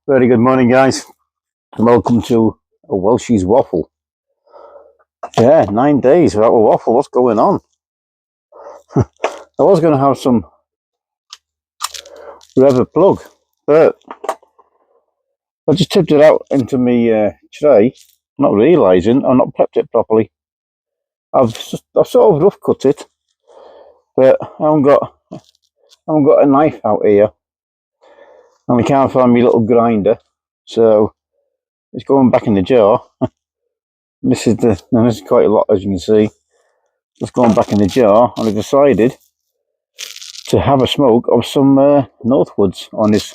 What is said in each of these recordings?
Very good morning, guys. Welcome to a Welshy's Waffle. Yeah, 9 days without a waffle. What's going on? I was going to have some Rever plug, but I just tipped it out into my tray, not realising I've not prepped it properly. I've sort of rough cut it, but I haven't got a knife out here, and I can't find my little grinder, so it's going back in the jar. This is quite a lot, as you can see. It's going back in the jar, and I decided to have a smoke of some Northwoods on this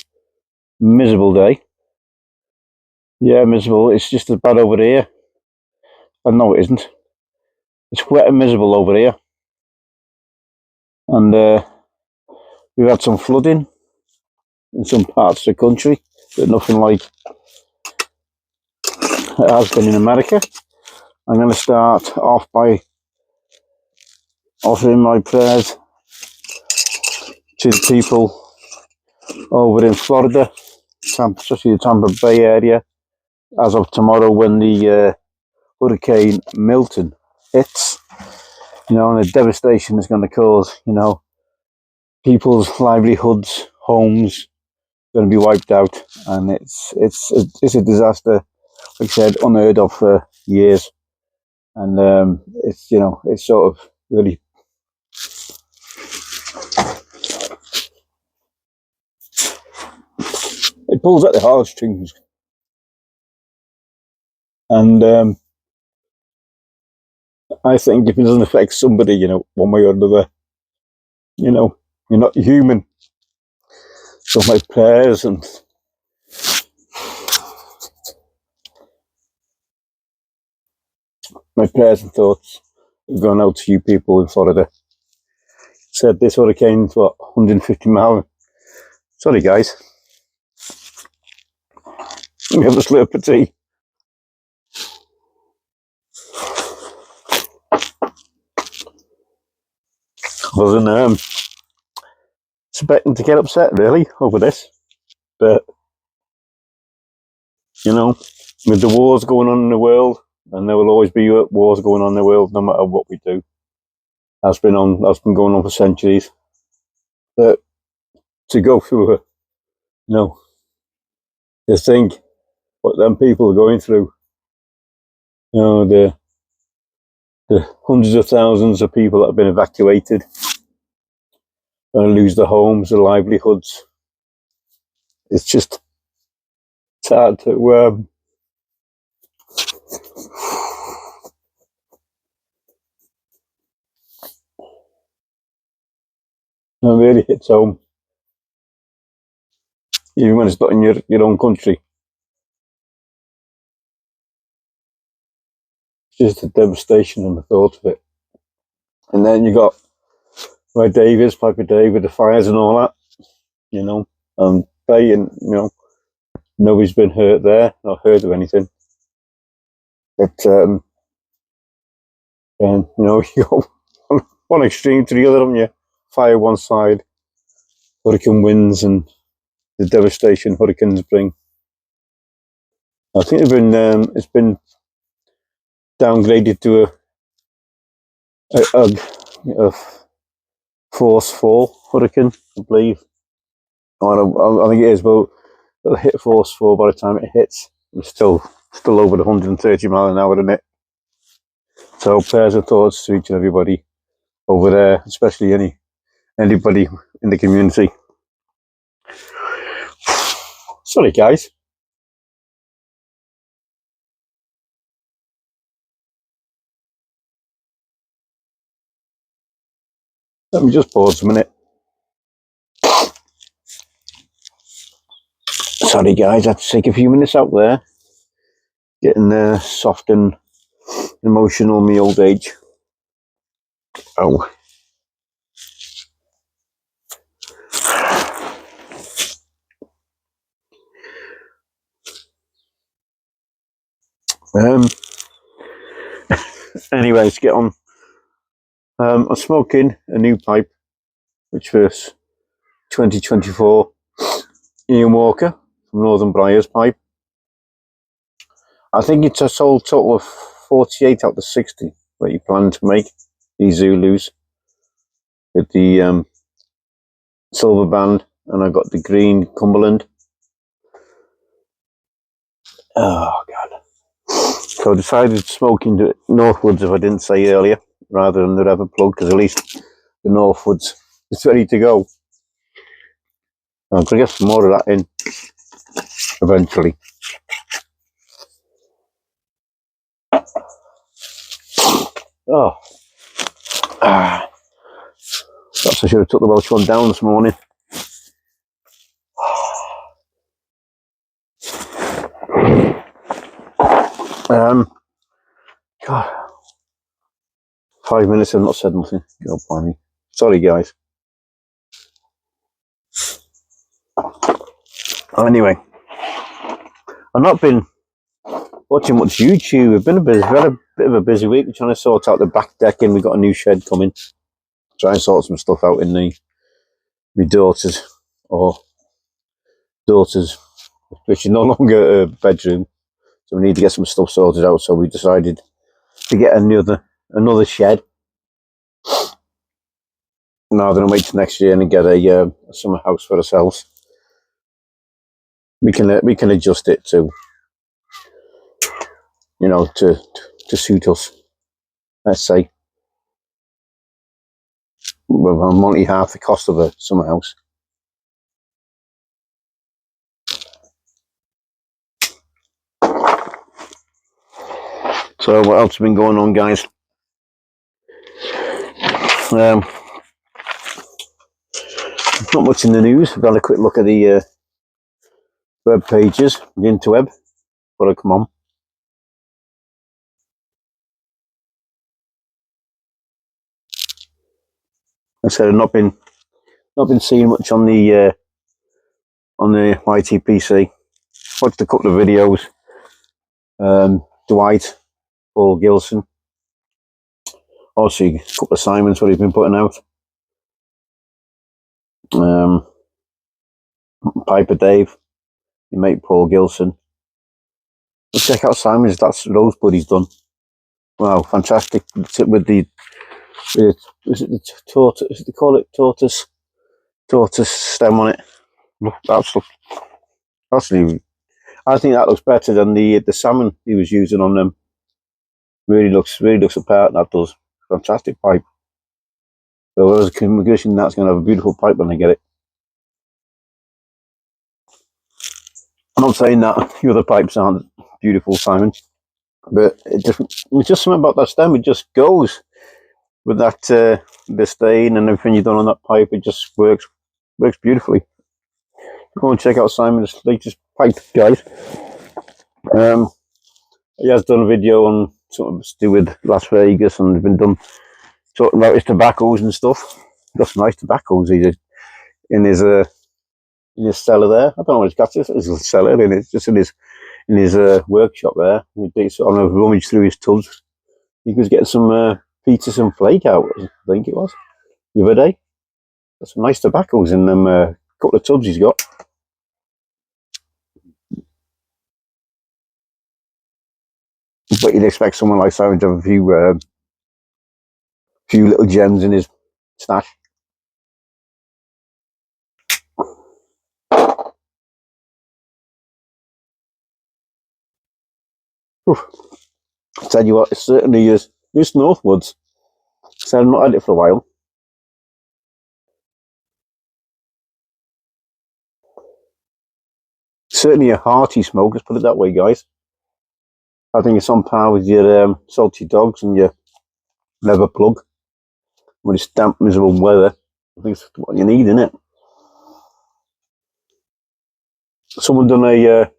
miserable day. Yeah, miserable. It's just as bad over here. I know it isn't. It's wet and miserable over here. And we've had some flooding in some parts of the country, but nothing like it has been in America. I'm going to start off by offering my prayers to the people over in Florida, especially the Tampa Bay area, as of tomorrow when the Hurricane Milton hits. And the devastation it's going to cause, people's livelihoods, homes, going to be wiped out, and it's a disaster, like I said, unheard of for years, and it's sort of really it pulls at the heartstrings, and I think if it doesn't affect somebody, one way or another, you're not human. So my prayers and thoughts have gone out to you people in Florida. Said this hurricane's 150 miles. Sorry, guys. We have a slurp of tea. Wasn't expecting to get upset really over this, but with the wars going on in the world, and there will always be wars going on in the world, no matter what we do. That's been going on for centuries. But to go through to think what them people are going through, the hundreds of thousands of people that have been evacuated, going to lose their homes, their livelihoods. It's hard to it really hits home, even when it's not in your own country. It's just the devastation and the thought of it. And then you got where Dave is, Piper Dave, with the fires and all that, and nobody's been hurt there, not heard of anything. But and you go one extreme to the other, haven't you? Fire one side, hurricane winds, and the devastation hurricanes bring. I think it's been downgraded to a force 4 hurricane, I believe. I think it is, but it'll hit force 4 by the time it hits. It's still over the 130 mile an hour, isn't it? So prayers and thoughts to each and everybody over there, especially anybody in the community. Sorry, guys. Let me just pause a minute. Sorry, guys, I had to take a few minutes out there, getting soft and emotional in my old age. Oh. Anyway, let's get on. I'm smoking a new pipe, which was 2024 Ian Walker from Northern Briars pipe. I think it's a sold total of 48 out of 60 that you plan to make, these Zulus. With the silver band, and I got the green Cumberland. Oh, God. So I decided to smoke into Northwoods, if I didn't say earlier, rather than the Rever plug, because at least the Northwoods is ready to go. I'm going to get some more of that in eventually. Oh, perhaps I should have took the Welsh one down this morning. God, 5 minutes I've not said nothing. God, blimey. Sorry, guys. Anyway, I've not been watching much YouTube. I've been had a bit of a busy week. We're trying to sort out the back decking. We've got a new shed coming. Try and sort some stuff out in my daughter's which is no longer a bedroom. So we need to get some stuff sorted out. So we decided to get another shed. Now than wait till next year and get a summer house for ourselves. We can adjust it to, to suit us. Let's say we're only half the cost of a summer house. So what else has been going on, guys? Not much in the news. I've got a quick look at the web pages, the interweb, before I come on. I said I've not been seeing much on the YTPC. Watched a couple of videos. Dwight, Paul Gilson, also a couple of Simons what he's been putting out. Piper Dave, your mate Paul Gilson. Let's check out Simon's. That's Rosebud he's done. Wow, fantastic! With the is it the tortoise? They call it tortoise stem on it. That's really, I think that looks better than the salmon he was using on them. Really looks apart. That does. Fantastic pipe. So as a communication, that's going to have a beautiful pipe when I get it. I'm not saying that the other pipes aren't beautiful, Simon, but it's just something about that stem. It just goes with that the stain and everything you've done on that pipe. It just works beautifully. Go and check out Simon's latest pipe, guys. He has done a video on something to do with Las Vegas, and been done talking about his tobaccos and stuff. Got some nice tobaccos in his cellar there. I don't know what he's got. It's his cellar, and it's just in his workshop there. He sort of rummaged through his tubs. He was getting some Peterson flake out, I think it was, the other day. Got some nice tobaccos in them couple of tubs he's got. But you'd expect someone like Simon to have a few little gems in his stash. Oof. I tell you what, it certainly is. This Northwoods. So I've not had it for a while. Certainly a hearty smoke, let's put it that way, guys. I think it's on par with your salty dogs and your leather plug. When it's damp, miserable weather, I think it's what you need, isn't it? Someone done a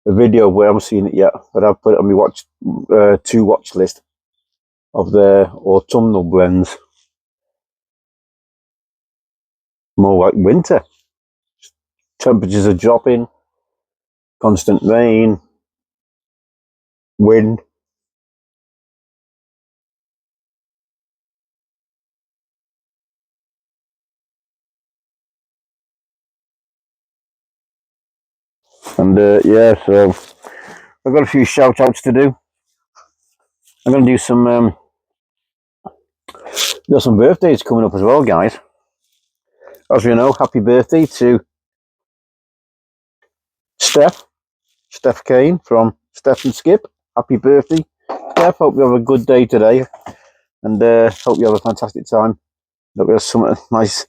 video where I haven't seen it yet, but I've put it on my to watch list of their autumnal blends. More like winter. Temperatures are dropping, constant rain, wind. And yeah, so I've got a few shout outs to do. I'm going to do some, got some birthdays coming up as well, guys. As you know, happy birthday to Steph Kane from Steph and Skip. Happy birthday, Steph. Hope you have a good day today, and hope you have a fantastic time. Hope you have something nice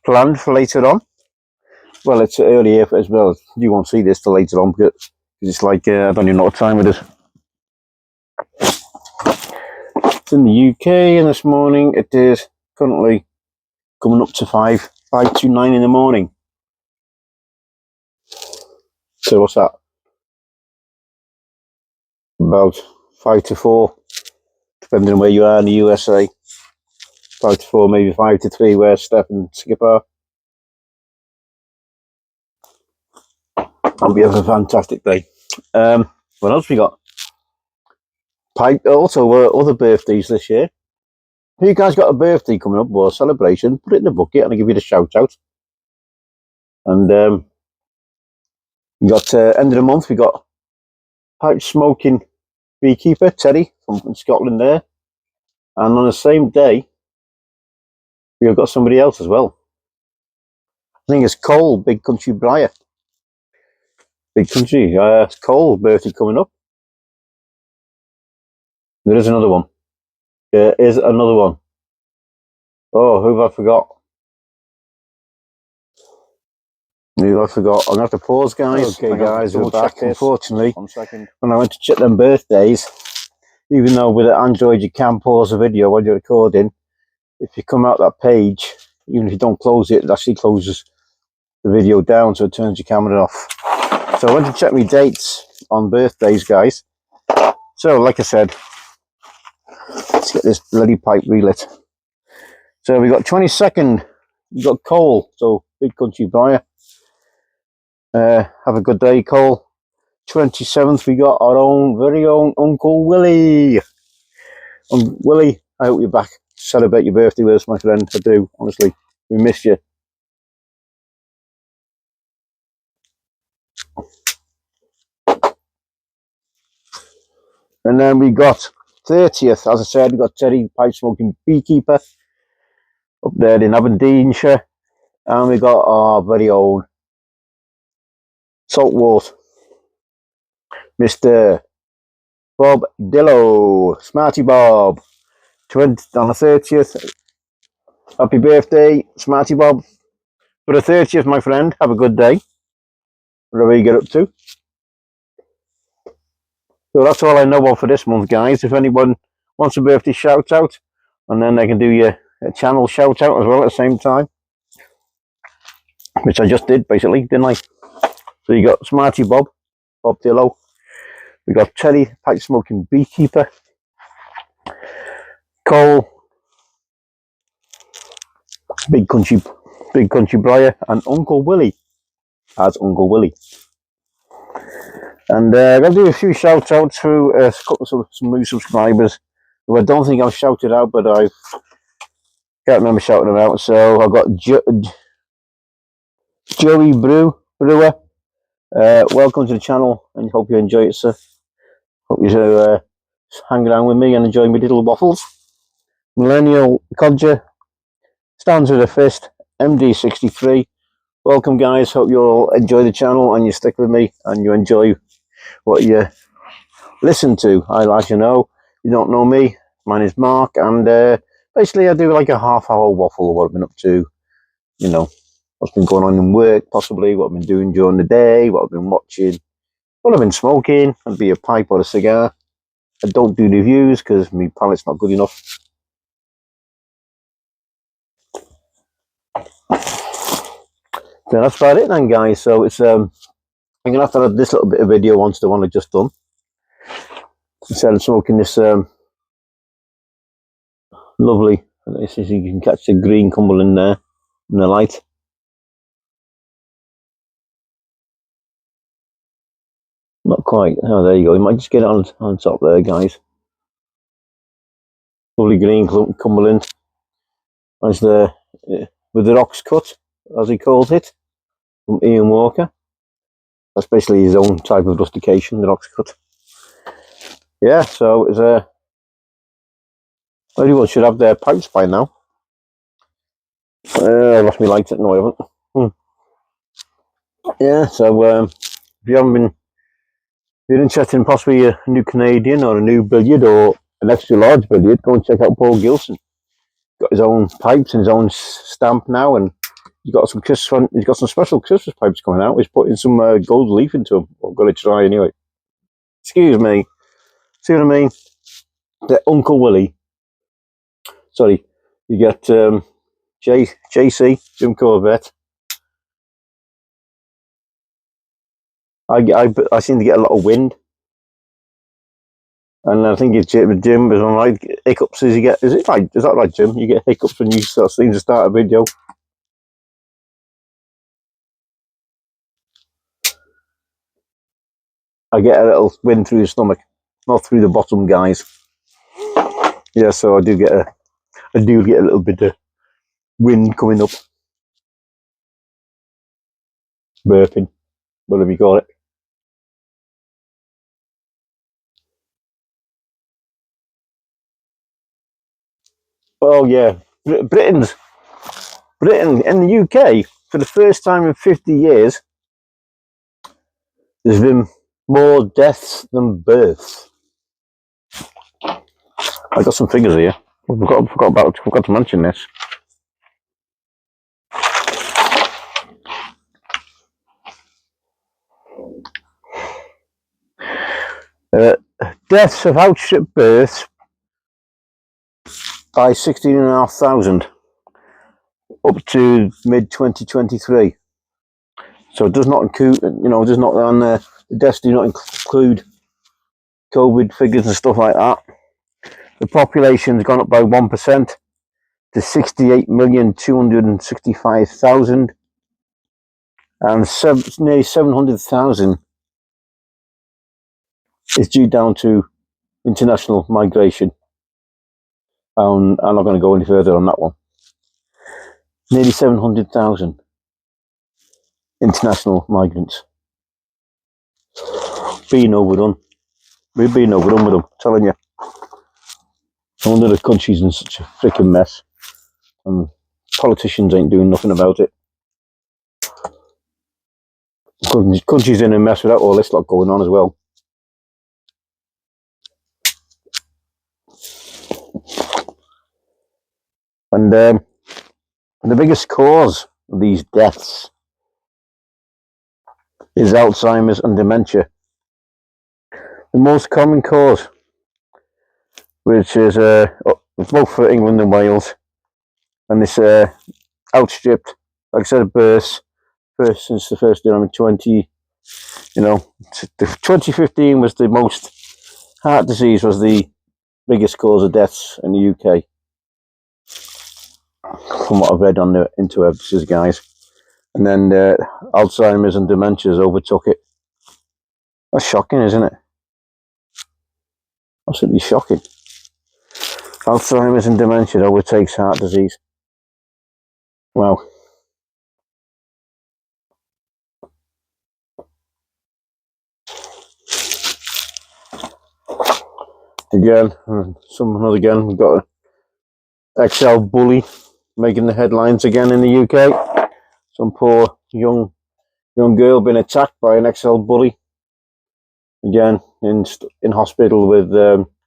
planned for later on. Well, it's early here as well. You won't see this till later on because it's like I don't even know what time it is. It's in the UK, and this morning it is currently coming up to 5 to 9 in the morning. So what's that? About 5 to 4, depending on where you are in the USA. 5 to 4, maybe 5 to 3, where Steph and Skip are. Hope you have a fantastic day. What else we got? Also, other birthdays this year. If you guys got a birthday coming up or a celebration, put it in the bucket and I'll give you the shout out. And we got end of the month, we got pipe smoking beekeeper Teddy from Scotland there. And on the same day, we've got somebody else as well. I think it's Cole, Big Country Briar. Big Country, it's Cole, birthday coming up. There is another one. There is another one. Oh, who have I forgot? I forgot. I'm going to have to pause, guys. Okay, guys, we're back. Unfortunately, when I went to check them birthdays, even though with an Android you can pause a video while you're recording, if you come out that page, even if you don't close it, it actually closes the video down, so it turns your camera off. So I went to check my dates on birthdays, guys. So, like I said, let's get this bloody pipe relit. So we got 22nd, we got Cole, so Big Country Briar. Have a good day, Cole. 27th, we got our own very own Uncle Willie. Willie, I hope you're back to celebrate your birthday with us, my friend. I do, honestly. We missed you. And then we got 30th, as I said, we got Teddy, pipe smoking beekeeper, up there in Aberdeenshire. And we got our very own saltwater, Mr. Bob Dillo, Smarty Bob. On the 30th. Happy birthday, Smarty Bob. For the 30th, my friend, have a good day, whatever you get up to. So that's all I know of for this month, guys. If anyone wants a birthday shout out, and then they can do your channel shout out as well at the same time, which I just did basically, didn't I? So you got Smarty Bob, Bob Dillo. We got Teddy, pipe smoking beekeeper. Cole, Big Country Briar, and Uncle Willie as Uncle Willie. And I'm going to do a few shout outs through a couple of some new subscribers who I don't think I've shouted out, but I can't remember shouting them out. So I've got Joey Brewer. Welcome to the channel and hope you enjoy it, sir. Hope you hang around with me and enjoy my little waffles. Millennial Codger, stands with a fist, MD63. Welcome, guys. Hope you all enjoy the channel and you stick with me and you enjoy what you listen to. As you know, you don't know me. My name is Mark, and basically I do like a half-hour waffle of what I've been up to. You know, what's been going on in work, possibly what I've been doing during the day, what I've been watching, what I've been smoking. It'd be a pipe or a cigar. I don't do reviews because my palate's not good enough. So that's about it then, guys. So it's I'm gonna have to add this little bit of video onto the one I just done. Instead of smoking this lovely, let's see if you can catch the green coming in there in the light. Not quite. Oh, there you go. You might just get it on top there, guys. Lovely green Cumberland. As the with the rocks cut, as he calls it, from Ian Walker. That's basically his own type of rustication, the rocks cut. Yeah, so it's everyone should have their pipes by now. I lost my lights. No, I haven't. Yeah, so if you haven't been, if you're interested in possibly a new Canadian or a new billiard or an extra large billiard, go and check out Paul Gilson. Got his own pipes and his own stamp now, and he's got some special Christmas pipes coming out. He's putting some gold leaf into them. I've got to try anyway. Excuse me. See what I mean? The Uncle Willie. Sorry, you get JC Jim Corbett. I seem to get a lot of wind, and I think Jim is on right hiccups. As you get, is that right, Jim? You get hiccups when you seem to start a video. I get a little wind through the stomach, not through the bottom, guys. Yeah, so I do get a little bit of wind coming up, burping, whatever you call it. Oh yeah, Britain in the UK for the first time in 50 years, there's been more deaths than births. I got some figures here. I forgot to mention this. Deaths have outstripped births by 16,500 up to mid 2023. So it does not include, does not on the deaths do not include COVID figures and stuff like that. The population's gone up by 1% to 68,265,000, and nearly 700,000 is due down to international migration. I'm not going to go any further on that one. Nearly 700,000 international migrants. Being overdone. We're being overdone with them, I'm telling you. No wonder the country's in such a freaking mess. And politicians ain't doing nothing about it. The country's in a mess without all this lot going on as well. And the biggest cause of these deaths is Alzheimer's and dementia. The most common cause, which is both for England and Wales, and this outstripped, like I said, births since the first year. 2015 was the most. Heart disease was the biggest cause of deaths in the UK, from what I've read on the interwebs, guys. And then Alzheimer's and dementias overtook it. That's shocking, isn't it? Absolutely shocking. Alzheimer's and dementia overtakes heart disease. Wow. Again, we've got an XL bully making the headlines again in the UK. Some poor young girl being attacked by an XL bully. Again, in hospital with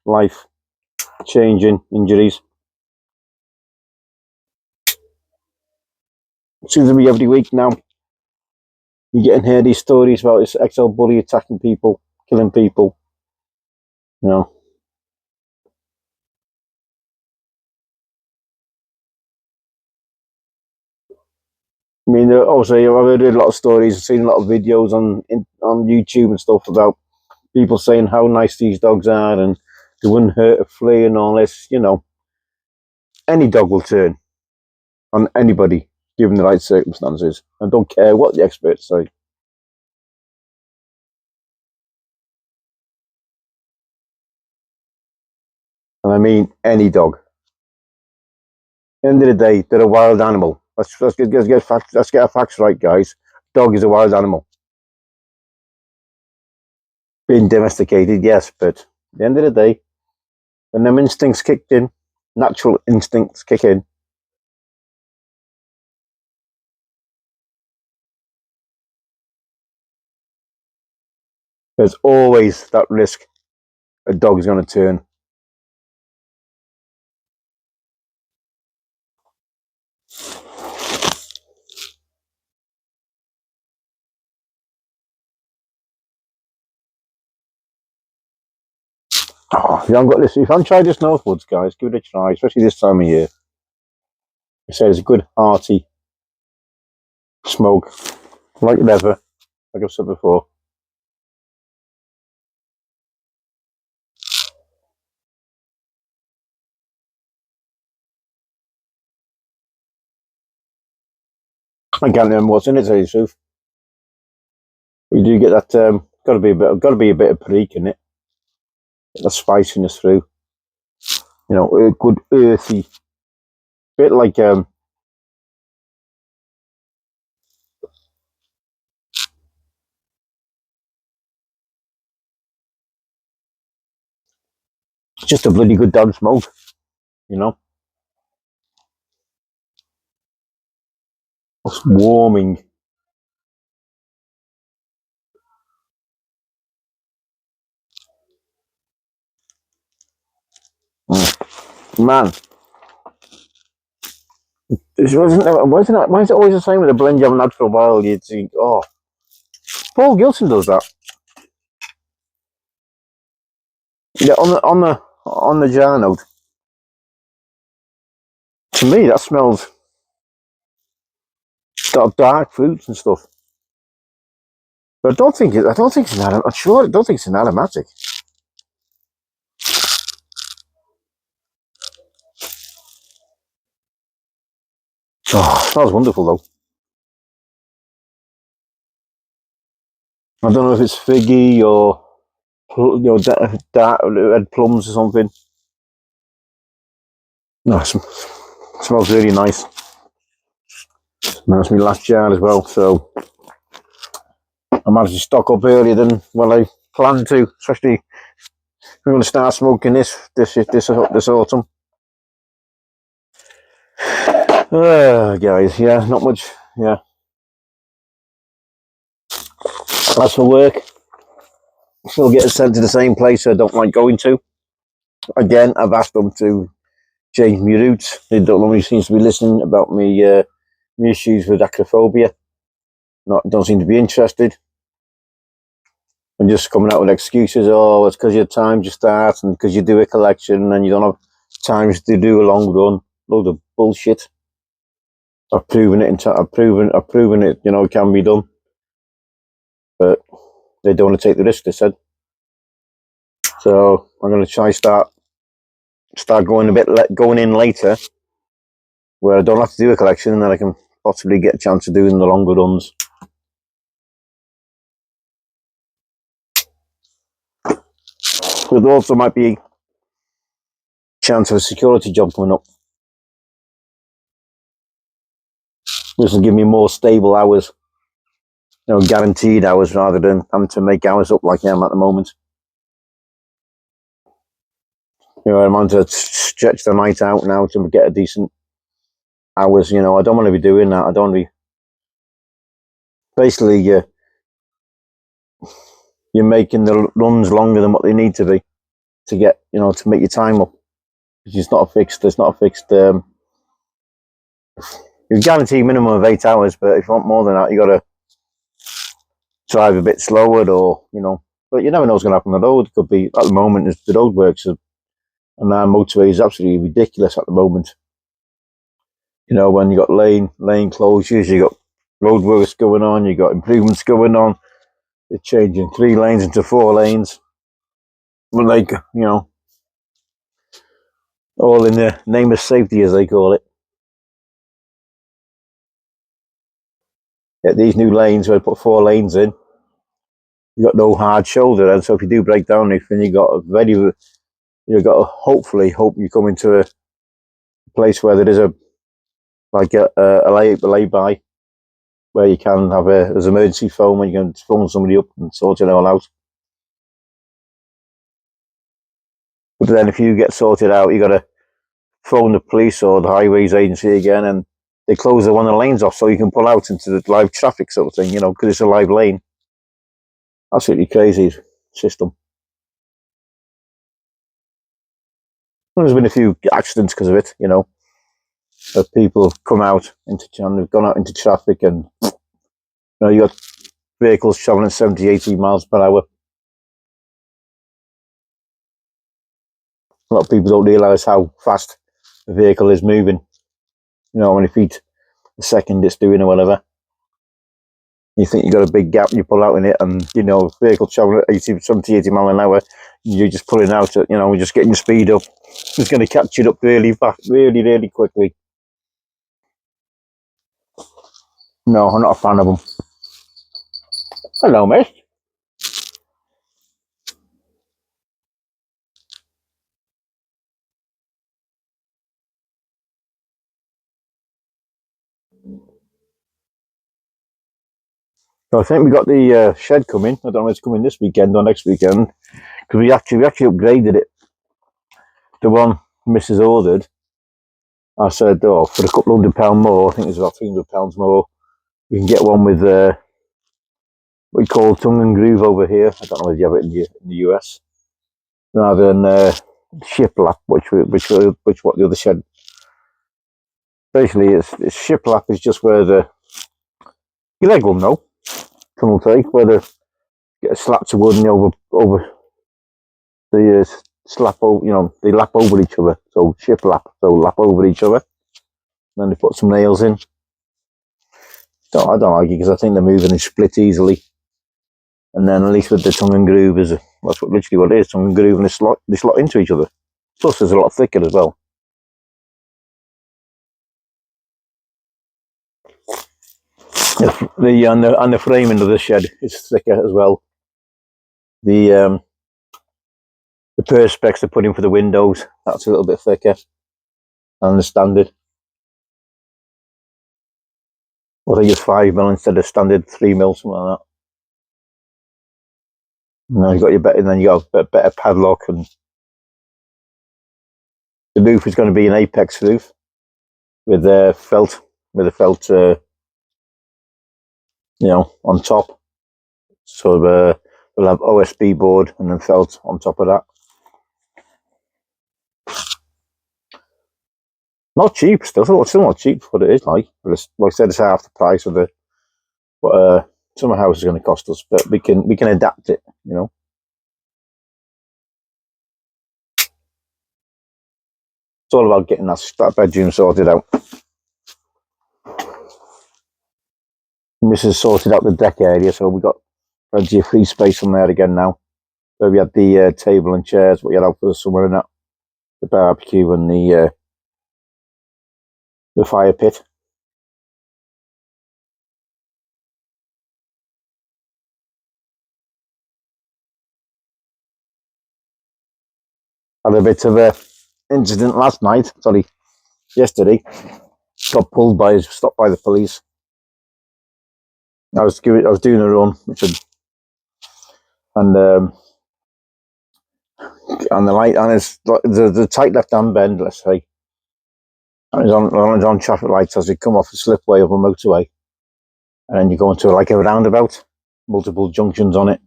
life-changing injuries. Seems to be every week now. You're getting hear these stories about this XL bully attacking people, killing people. I mean, obviously, I've heard a lot of stories, seen a lot of videos on YouTube and stuff about people saying how nice these dogs are and they wouldn't hurt a flea and all this. Any dog will turn on anybody given the right circumstances. I don't care what the experts say. And I mean any dog. At the end of the day, they're a wild animal. Let's get our facts right, guys. Dog is a wild animal. Being domesticated, yes, but at the end of the day, when them instincts kicked in, natural instincts kick in, there's always that risk a dog's going to turn. Oh, if you haven't got this, if you haven't tried this Northwoods, guys, give it a try, especially this time of year. It says a good hearty smoke, like leather, like I've said before. I can't remember what's in it, to tell you the truth. You do get that. Got to be a bit of perique in it. Get the spiciness through. You know, a good earthy, bit like just a bloody good damn smoke. You know, it's warming. Man, why is it always the same with a blend you haven't had for a while? You think, oh, Paul Gilson does that. Yeah, on the jar note. To me, that smells dark fruits and stuff. But I don't think it's an aromatic. I'm sure I don't think it's an aromatic. Oh, it smells wonderful though. I don't know if it's figgy or dark red plums or something. No, it smells really nice. And that's my last jar as well, so I managed to stock up earlier than well I planned to, especially if we're going to start smoking this autumn. Guys, yeah, not much. Yeah, as for work, still getting sent to the same place I don't like going to. Again, I've asked them to change my routes. They don't normally seem to be listening about me my issues with acrophobia. Don't seem to be interested. And just coming out with excuses. Oh, it's because your time just starts and because you do a collection and you don't have times to do a long run. Load of bullshit. I've proven it. I've proven it. You know, it can be done, but they don't want to take the risk. They said. So I'm going to try start going going in later, where I don't have to do a collection, and then I can possibly get a chance of doing the longer runs. But there also might be a chance of a security job coming up. This will give me more stable hours, you know, guaranteed hours rather than having to make hours up like I am at the moment. You know, I'm on to stretch the night out now to get a decent hours. You know, I don't want to be doing that. I don't want to be. Basically, you're making the runs longer than what they need to be to get, you know, to make your time up. It's not a fixed. It's not a fixed. You guarantee a minimum of 8 hours, but if you want more than that, you got to drive a bit slower, or you know. But you never know what's going to happen on the road. It could be at the moment the road works, and our motorway is absolutely ridiculous at the moment. You know, when you got lane closures, you got road works going on, you got improvements going on. They're changing 3 lanes into 4 lanes. Well, like, you know, all in the name of safety, as they call it. Yeah, these new lanes, where they put 4 lanes in, you got no hard shoulder, and so if you do break down anything, you've got to hopefully hope you come into a place where there is a lay by, where you can have there's emergency phone where you can phone somebody up and sort it all out. But then if you get sorted out, you got to phone the police or the highways agency again, and they close one of the lanes off so you can pull out into the live traffic sort of thing, because it's a live lane. Absolutely crazy system. There's been a few accidents because of it, that people have come out and they've gone out into traffic, and you got vehicles traveling 70, 80 miles per hour. A lot of people don't realise how fast the vehicle is moving. How many feet a second it's doing or whatever. You think you got a big gap and you pull out in it, and vehicle traveling at 80, 70, 80 miles an hour, you're just pulling out at, just getting your speed up. It's going to catch it up really fast, really, really quickly. No, I'm not a fan of them. Hello, mate. So I think we got the shed coming. I don't know if it's coming this weekend or next weekend, because we actually upgraded it. The one Mrs. ordered, I said, for a couple £100 more, I think it's about £300 more, we can get one with what we call tongue and groove over here. I don't know if you have it in the US, rather than shiplap, which what the other shed. Basically, it's shiplap is just where your leg will know. Tunnel take where they get slats of wood and over the slap over, they lap over each other. So shiplap, so lap over each other. And then they put some nails in. I don't like it because I think they're moving and split easily. And then at least with the tongue and groove that's literally what it is, tongue and groove, and they slot into each other. Plus, it's a lot thicker as well. And the framing of the shed is thicker as well. The perspex they're putting for the windows, that's a little bit thicker than the standard. I think it's 5mm instead of standard 3mm, something like that. And then you got a better padlock, and the roof is going to be an apex roof with a felt on top. So we'll have OSB board and then felt on top of that. Not cheap, still not cheap for what it is like. But like I said, it's half the price of what a summer house is going to cost us. But we can adapt it, It's all about getting that bedroom sorted out. Mrs. sorted out the deck area, so we got plenty of free space on there again now. So we had the table and chairs, what you had out for the summer, and that, the barbecue and the fire pit. Had a bit of a incident yesterday. Got stopped by the police. I was doing a run, and the light, and it's the tight left hand bend, let's say, and it's on traffic lights as you come off the slipway of a motorway, and then you go into like a roundabout, multiple junctions on it,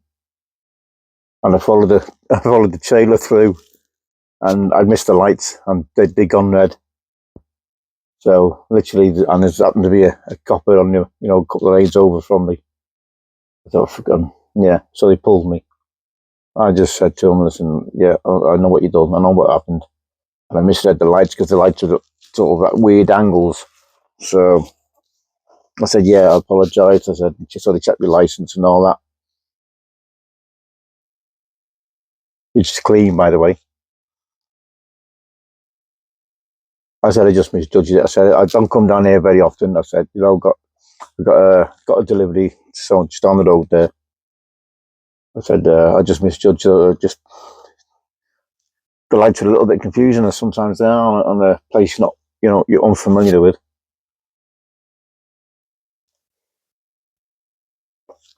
and I followed the trailer through, and I missed the lights, and they'd gone red. So literally, and there's happened to be a copper on a couple of lanes over from me. I thought, yeah. So they pulled me. I just said to them, listen, yeah, I know what you done. I know what happened. And I misread the lights because the lights were sort of at weird angles. So I said, yeah, I apologise. I said, so they checked my licence and all that. It's clean, by the way. I said, I just misjudged it. I said, I don't come down here very often. I said, got a delivery, so just on the road there. I said, I just misjudged. Just the lights are a little bit confusing, as sometimes they are on a place you're unfamiliar with.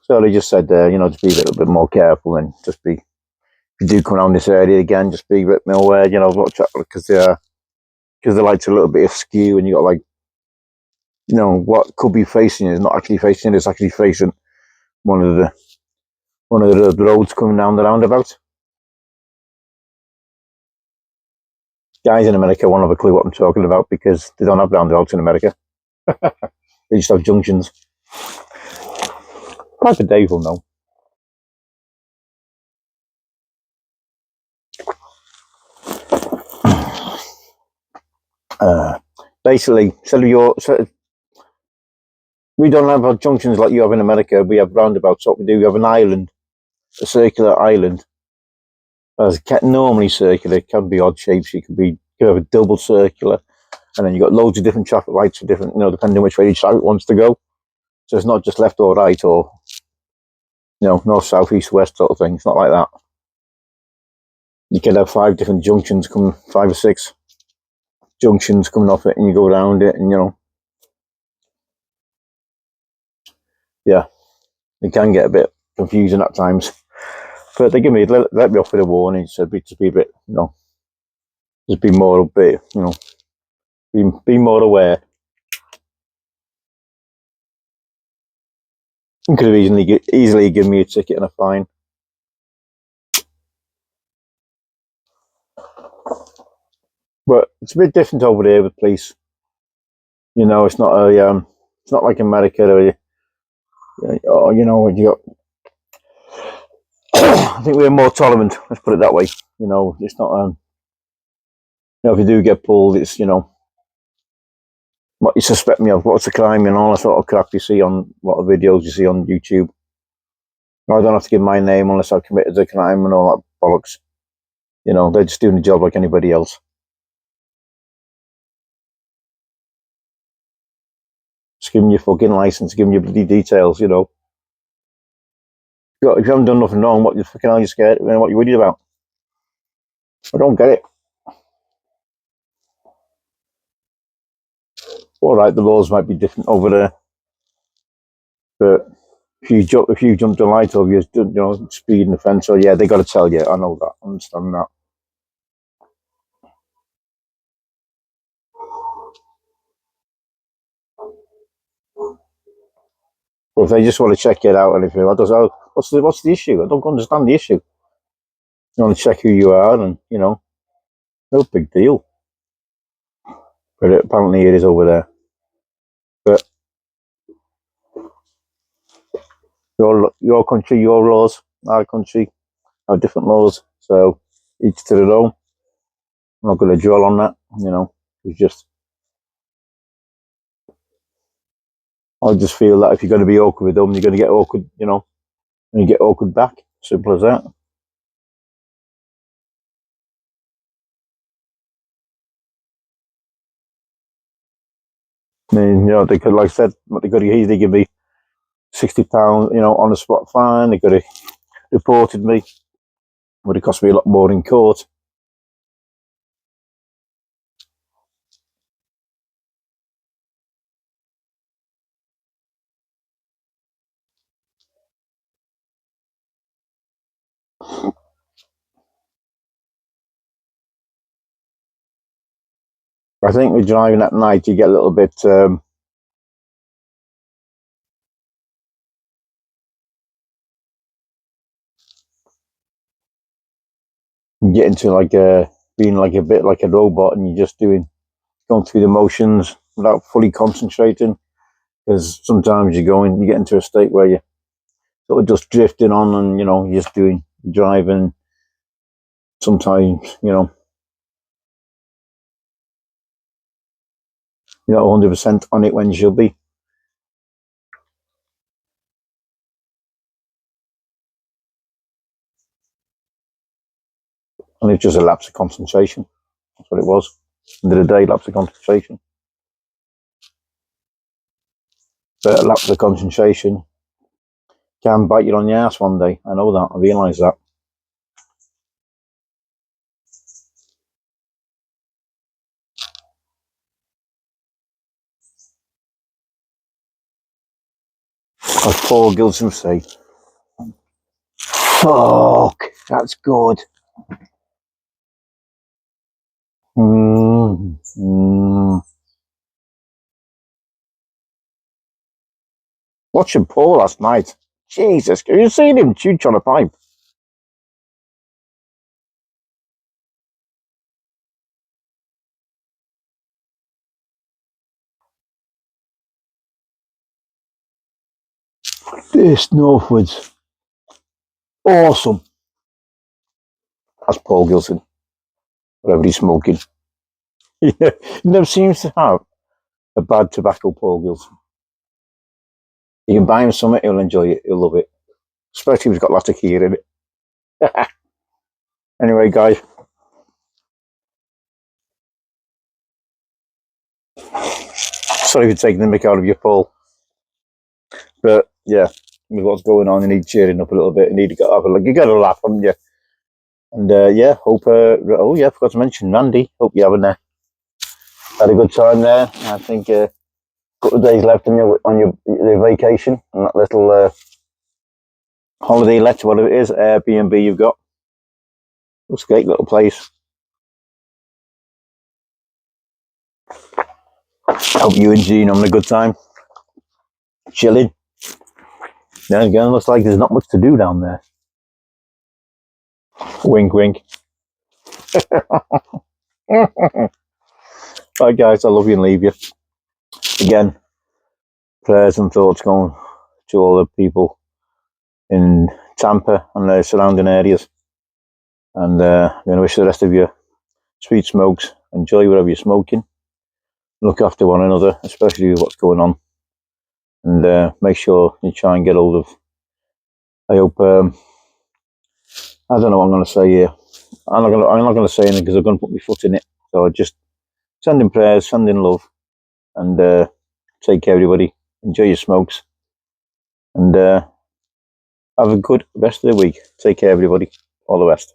So they just said, to be a little bit more careful and just be if you do come around this area again, just be a bit more aware, you know, watch out, because the light's a little bit askew, and you got like, you know, what could be facing you is not actually facing it, it's actually facing one of the roads coming down the roundabout. Guys in America won't have a clue what I'm talking about because they don't have roundabouts in America. They just have junctions. Piper Dave will know. Basically, we don't have our junctions like you have in America. We have roundabouts. What we do, we have an island, a circular island. As normally circular, it can be odd shapes. You could have a double circular, and then you've got loads of different traffic lights for different, you know, depending on which way each traffic wants to go. So it's not just left or right, or, you know, north, south, east, west sort of thing. It's not like that. You could have 5 different junctions coming, 5 or 6 junctions coming off it, and you go around it, and, you know, yeah, it can get a bit confusing at times. But they let me off with a warning, so just be a bit, you know, just be more a bit, you know, be more aware. You could have easily given me a ticket and a fine. But it's a bit different over there with police. You know, it's not like America where you know, you got I think we're more tolerant, let's put it that way. You know, it's not you know, if you do get pulled, it's, you know, what you suspect me of, what's the crime, and all that sort of crap you see on a lot of videos you see on YouTube. I don't have to give my name unless I've committed a crime and all that bollocks. You know, they're just doing the job like anybody else. Just giving you fucking license, giving you bloody details, you know. If you haven't done nothing wrong, what the fucking are you scared? What are you worried about? I don't get it. All right, the laws might be different over there, but if you jump the light over, you know, speeding offence, so yeah, they got to tell you. I know that. I understand that. But if they just want to check it out, and if you're like, oh, what's the issue? I don't understand the issue. You want to check who you are, and, you know, no big deal. But apparently it is over there. But your country, your laws, our country have different laws. So each to their own. I'm not going to dwell on that. You know, it's just, I just feel that if you're going to be awkward with them, you're going to get awkward. You know, and you get awkward back. Simple as that. I mean, you know, they could, like I said, they could easily give me £60, you know, on the spot fine. They could have reported me. Would have cost me a lot more in court. I think with driving at night, you get a little bit. You get into like being like a bit like a robot, and you're just going through the motions without fully concentrating. Because sometimes you get into a state where you're sort of just drifting on, and, you know, you're just driving. Sometimes, you know, you're not 100% on it when you should be. And it's just a lapse of concentration. That's what it was. End of the day, lapse of concentration. But a lapse of concentration can bite you on the ass one day. I know that. I realise that. As Paul Gilson say, Fuck, that's good. Watching Paul last night. Jesus, have you seen him chooch on a pipe? This Northwoods. Awesome. That's Paul Gilson. Whatever he's smoking. He never seems to have a bad tobacco, Paul Gilson. You can buy him something, he'll enjoy it, he'll love it. Especially if he's got lots of gear in it. Anyway, guys. Sorry for taking the mick out of your Paul. But yeah, with what's going on, you need cheering up a little bit. You need to have a look. You got to laugh, haven't you? And yeah, hope. Oh yeah, I forgot to mention Randy. Hope you haven't had a good time there. I think a couple of days left on your vacation and that little holiday let, whatever it is, Airbnb you've got. Looks a great little place. Hope you and Gene having a good time. Chilling. Then again, looks like there's not much to do down there. Wink, wink. Right, guys, I love you and leave you. Again, prayers and thoughts going to all the people in Tampa and the surrounding areas. And I'm going to wish the rest of you sweet smokes. Enjoy whatever you're smoking. Look after one another, especially with what's going on. And make sure you try and get hold of. I hope. I don't know what I'm going to say here. I'm not going to say anything because I'm going to put my foot in it. So I just send in prayers, send in love, and take care, everybody. Enjoy your smokes, and have a good rest of the week. Take care, everybody. All the best.